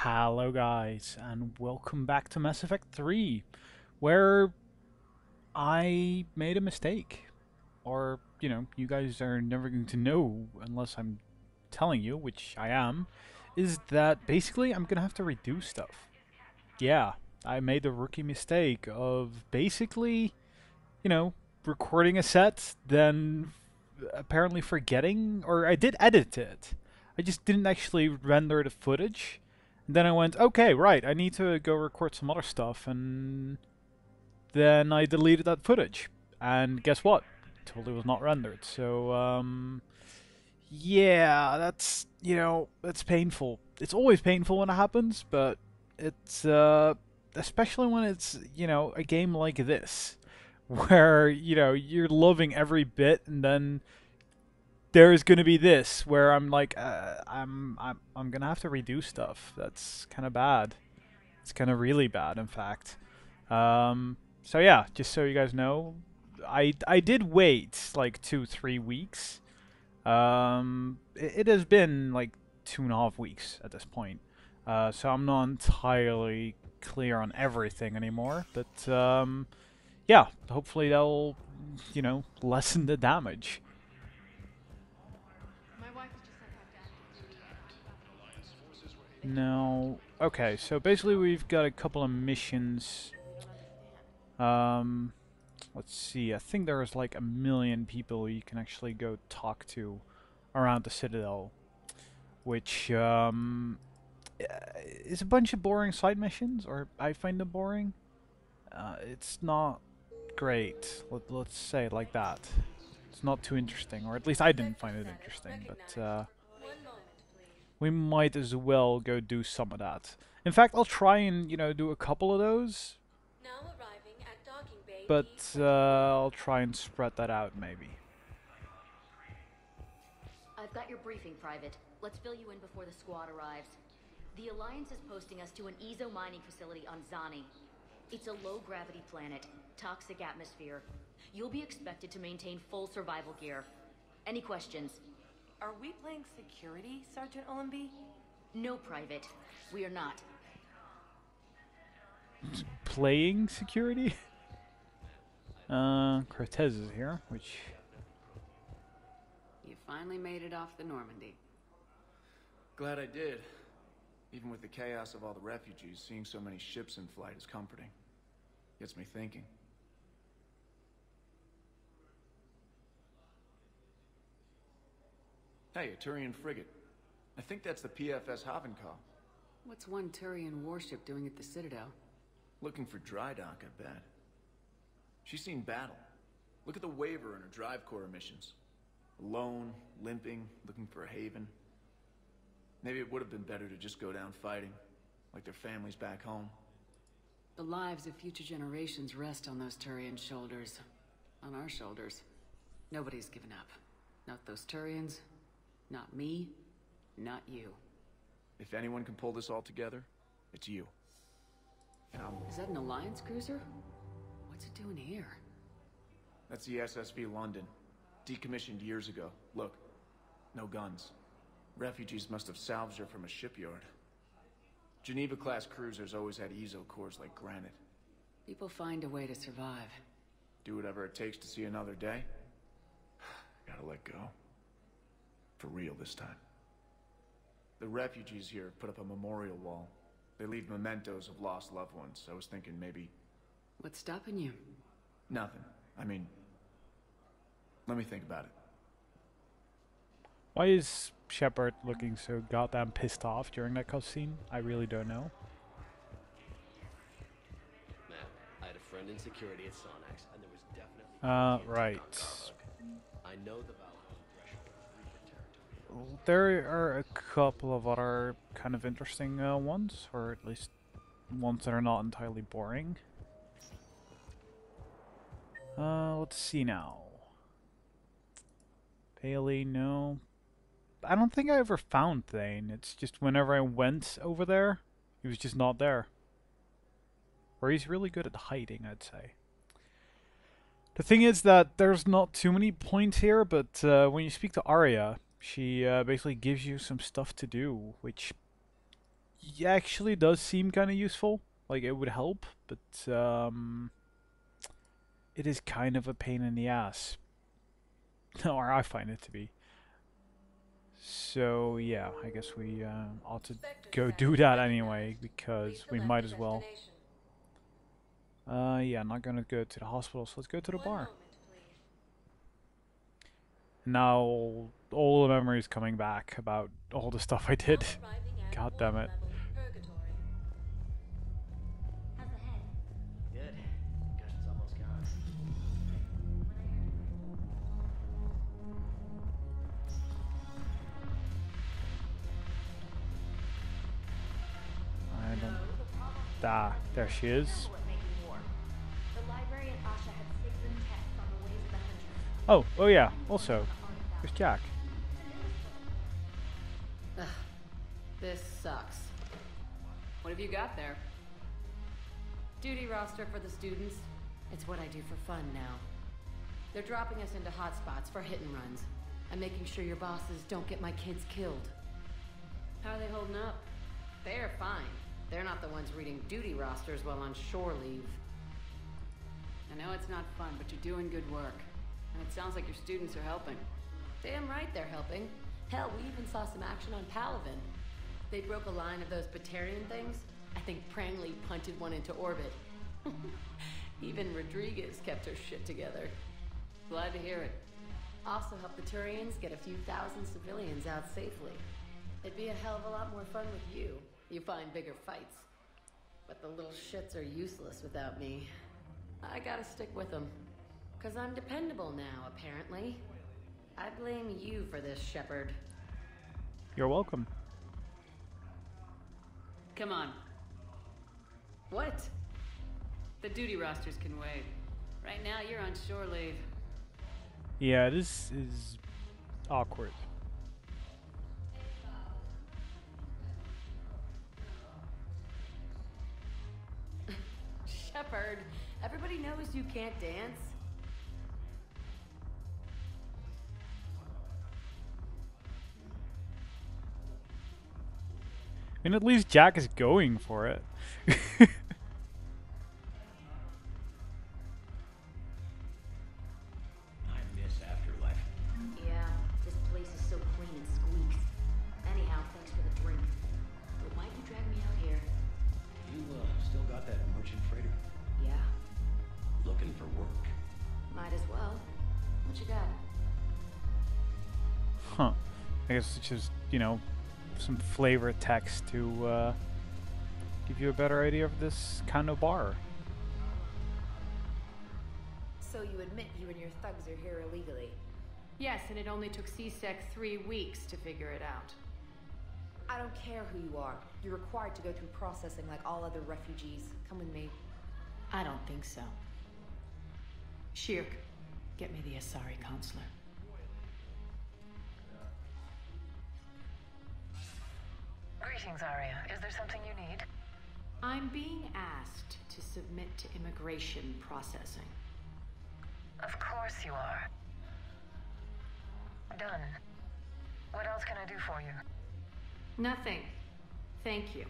Hello guys, and welcome back to Mass Effect 3, where I made a mistake. Or, you guys are never going to know unless I'm telling you, which I am, is that basically I'm gonna have to redo stuff. Yeah, I made the rookie mistake of basically, you know, recording a set, then apparently forgetting, or I did edit it. I just didn't actually render the footage. And then I went, okay, right, I need to go record some other stuff, and then I deleted that footage. And guess what? Totally was not rendered. So, yeah, that's painful. It's always painful when it happens, but it's, especially when it's, a game like this, where, you're loving every bit, and then there's gonna be this where I'm like, I'm gonna have to redo stuff. That's kind of bad. It's kind of really bad, in fact. So yeah, just so you guys know, I did wait like 2-3 weeks. It has been like 2.5 weeks at this point. So I'm not entirely clear on everything anymore, but yeah, hopefully that'll lessen the damage. No. Okay, so basically we've got a couple of missions. Um, let's see. I think there's like 1 million people you can actually go talk to around the Citadel, which is a bunch of boring side missions, or I find them boring. It's not great. Let's say it like that. It's not too interesting, or at least I didn't find it interesting, but we might as well go do some of that. In fact, I'll try and, do a couple of those, but I'll try and spread that out maybe. I've got your briefing, Private. Let's fill you in before the squad arrives. The Alliance is posting us to an Ezo mining facility on Zani. It's a low-gravity planet, toxic atmosphere. You'll be expected to maintain full survival gear. Any questions? Are we playing security, Sergeant Olenby? No, Private. We are not. Playing security? Cortez is here, which... You finally made it off the Normandy. Glad I did. Even with the chaos of all the refugees, seeing so many ships in flight is comforting. Gets me thinking. Hey, a Turian frigate. I think that's the PFS Havenkal. What's one Turian warship doing at the Citadel? Looking for dry dock, I bet. She's seen battle. Look at the waiver in her drive corps missions. Alone, limping, looking for a haven. Maybe it would have been better to just go down fighting, like their families back home. The lives of future generations rest on those Turian shoulders. On our shoulders. Nobody's given up. Not those Turians, not me, not you. If anyone can pull this all together, it's you. And Is that an Alliance cruiser? What's it doing here? That's the SSV London. Decommissioned years ago. Look, no guns. Refugees must have salvaged her from a shipyard. Geneva-class cruisers always had Ezo cores like granite. People find a way to survive. Do whatever it takes to see another day. Gotta let go. For real this time. The refugees here put up a memorial wall. They leave mementos of lost loved ones. I was thinking maybe... What's stopping you? Nothing. I mean... Let me think about it. Why is Shepard looking so goddamn pissed off during that cutscene? I really don't know. Man, I had a friend in security at Sonax, and there was definitely right. I know the Valhalla threshold is Reaper territory. There are a couple of other kind of interesting ones, or at least ones that are not entirely boring. Let's see now. Bailey, no. I don't think I ever found Thane. It's just whenever I went over there, he was just not there. Or he's really good at hiding, I'd say. The thing is that there's not too many points here, but when you speak to Arya, she basically gives you some stuff to do, which actually does seem kind of useful. Like it would help, but it is kind of a pain in the ass. Or I find it to be. So yeah, I guess we ought to go do that anyway because we might as well. Yeah, I'm not gonna go to the hospital, so let's go to the bar. Now all the memories coming back about all the stuff I did. God damn it. How's the head? Good. Concussion's almost gone. I don't. Ah, there she is. What made you warm? The librarian Asha had Sigmund tests on the ways of the huntress. Oh yeah. Also, there's Jack. Ugh, this sucks. What have you got there? Duty roster for the students. It's what I do for fun now. They're dropping us into hotspots for hit and runs. I'm making sure your bosses don't get my kids killed. How are they holding up? They're fine. They're not the ones reading duty rosters while on shore leave. I know it's not fun, but you're doing good work. And it sounds like your students are helping. Damn right they're helping. Hell, we even saw some action on Palavin. They broke a line of those Batarian things. I think Prangley punted one into orbit. Even Rodriguez kept her shit together. Glad to hear it. Also helped the Turians get a few thousand civilians out safely. It'd be a hell of a lot more fun with you. You find bigger fights. But the little shits are useless without me. I gotta stick with them. 'Cause I'm dependable now, apparently. I blame you for this, Shepard. You're welcome. Come on. What? The duty rosters can wait. Right now, you're on shore leave. Yeah, this is awkward. Shepard, everybody knows you can't dance. I mean, at least Jack is going for it. I miss Afterlife. Yeah, this place is so clean and squeaks. Anyhow, thanks for the drink. But why'd you drag me out here? You still got that merchant freighter? Yeah, Looking for work? might as well. What you got? Huh. I guess it's just, some flavor text to give you a better idea of this kind of bar. So you admit you and your thugs are here illegally? Yes, and it only took CSEC 3 weeks to figure it out. I don't care who you are. You're required to go through processing like all other refugees. Come with me. I don't think so. Shirk, get me the Asari consular. Greetings, Arya. Is there something you need? I'm being asked to submit to immigration processing. Of course you are. Done. What else can I do for you? Nothing. Thank you.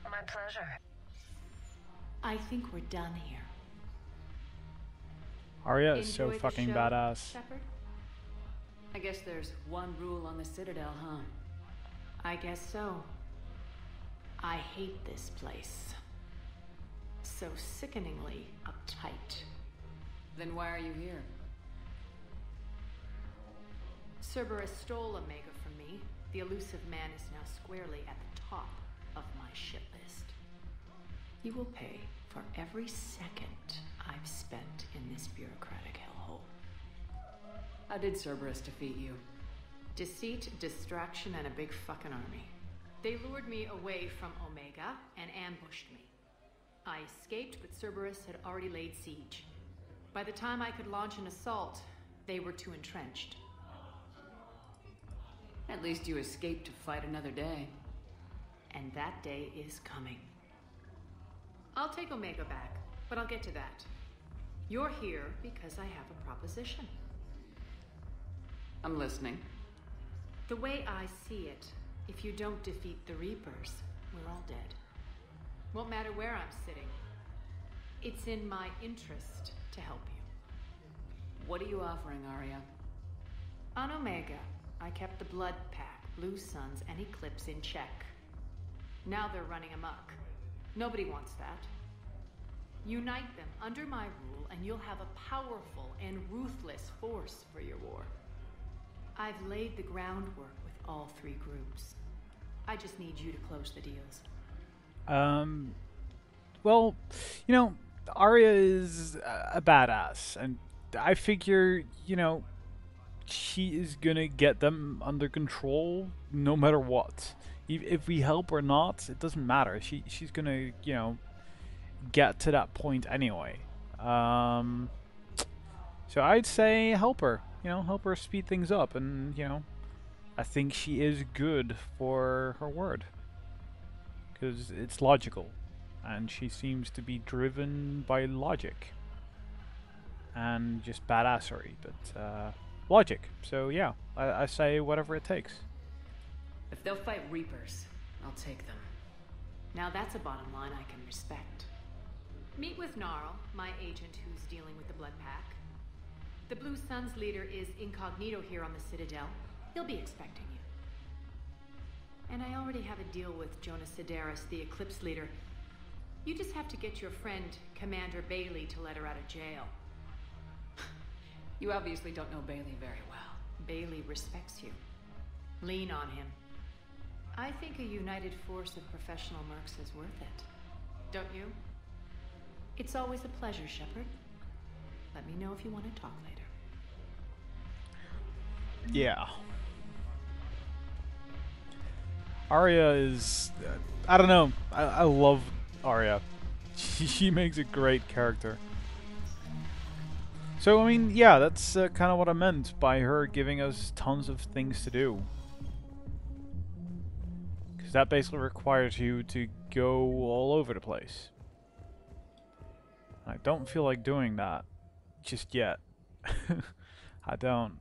My pleasure. I think we're done here. Arya is so Enjoy the fucking show, badass. Shepard? I guess there's one rule on the Citadel, huh? I guess so. I hate this place. So sickeningly uptight. Then why are you here? Cerberus stole Omega from me. The elusive man is now squarely at the top of my shit list. You will pay for every second I've spent in this bureaucratic hellhole. How did Cerberus defeat you? Deceit, distraction, and a big fucking army. They lured me away from Omega and ambushed me. I escaped, but Cerberus had already laid siege. By the time I could launch an assault, they were too entrenched. At least you escaped to fight another day. And that day is coming. I'll take Omega back, but I'll get to that. You're here because I have a proposition. I'm listening. The way I see it, if you don't defeat the Reapers, We're all dead. Won't matter where I'm sitting. It's in my interest to help you. What are you offering, Arya? On Omega, I kept the Blood Pack, Blue Suns, and Eclipse in check. Now they're running amok. Nobody wants that. Unite them under my rule, and you'll have a powerful and ruthless force for your war. I've laid the groundwork with all three groups. I just need you to close the deals. Well, you know, Arya is a badass, and I figure, you know, she is gonna get them under control no matter what. If we help or not, it doesn't matter. She's gonna, you know, get to that point anyway. So I'd say help her. You know, help her speed things up, and you know, I think she is good for her word because it's logical, and she seems to be driven by logic and just badassery, but logic. So yeah, I say whatever it takes. If they'll fight Reapers, I'll take them. Now that's a bottom line I can respect. Meet with Gnarl, my agent who's dealing with the Blood Pack. The Blue Suns leader is incognito here on the Citadel. He'll be expecting you. And I already have a deal with Jonas Sedaris, the Eclipse leader. You just have to get your friend, Commander Bailey, to let her out of jail. You obviously don't know Bailey very well. Bailey respects you. Lean on him. I think a united force of professional mercs is worth it. Don't you? It's always a pleasure, Shepard. Let me know if you want to talk later. Yeah. Arya is... I don't know. I love Arya. She makes a great character. So, I mean, yeah, that's kind of what I meant by her giving us tons of things to do. Because that basically requires you to go all over the place. I don't feel like doing that just yet. I don't.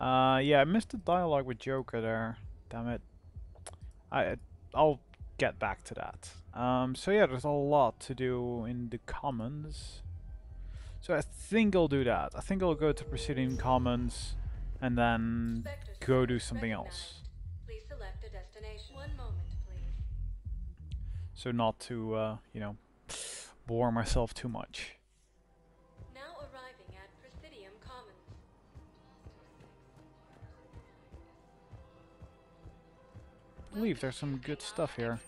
Yeah, I missed the dialogue with Joker there. Damn it. I'll get back to that. So yeah, there's a lot to do in the commons. So I think I'll do that. I think I'll go to Presidium Commons and then go do something else. Please select a destination. One moment, please. So not to, you know, bore myself too much. Now arriving at Presidium Commons. I believe there's some good stuff here.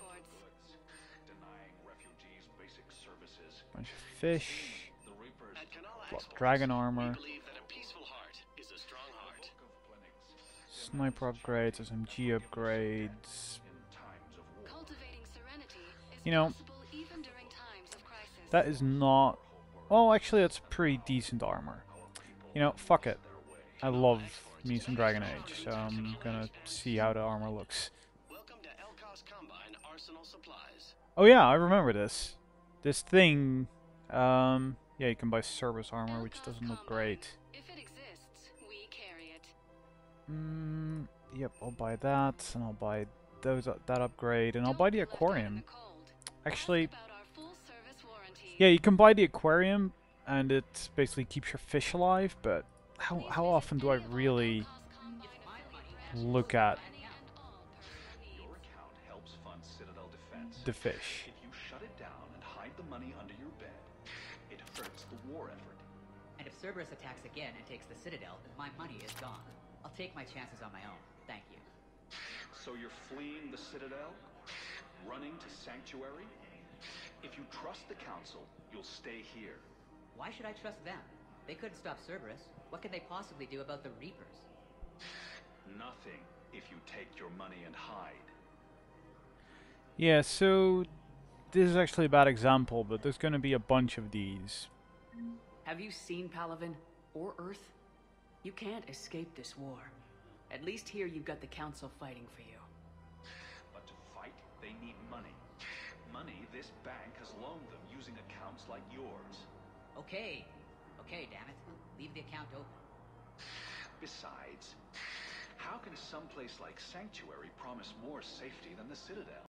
Bunch of fish. Dragon armor. Sniper upgrades, SMG upgrades. You know, that is not... Well, actually, that's pretty decent armor. You know, fuck it. I love me some Dragon Age, so I'm gonna see how the armor looks. Oh yeah, I remember this. This thing, yeah, you can buy service armor, which doesn't look great. Yep, I'll buy that, and I'll buy that upgrade, and I'll buy the aquarium. Actually, yeah, you can buy the aquarium, and it basically keeps your fish alive, but how often do I really look at the fish? If you shut it down and hide the money under your bed, it hurts the war effort. And if Cerberus attacks again and takes the Citadel, my money is gone. I'll take my chances on my own. Thank you. So you're fleeing the Citadel? Running to Sanctuary? If you trust the Council, you'll stay here. Why should I trust them? They couldn't stop Cerberus. What could they possibly do about the Reapers? Nothing if you take your money and hide. Yeah, so this is actually a bad example, but there's going to be a bunch of these. Have you seen Palaven or Earth? You can't escape this war. At least here you've got the Council fighting for you. But to fight, they need money. Money this bank has loaned them using accounts like yours. Okay. Okay, damn it. Leave the account open. Besides, how can some place like Sanctuary promise more safety than the Citadel?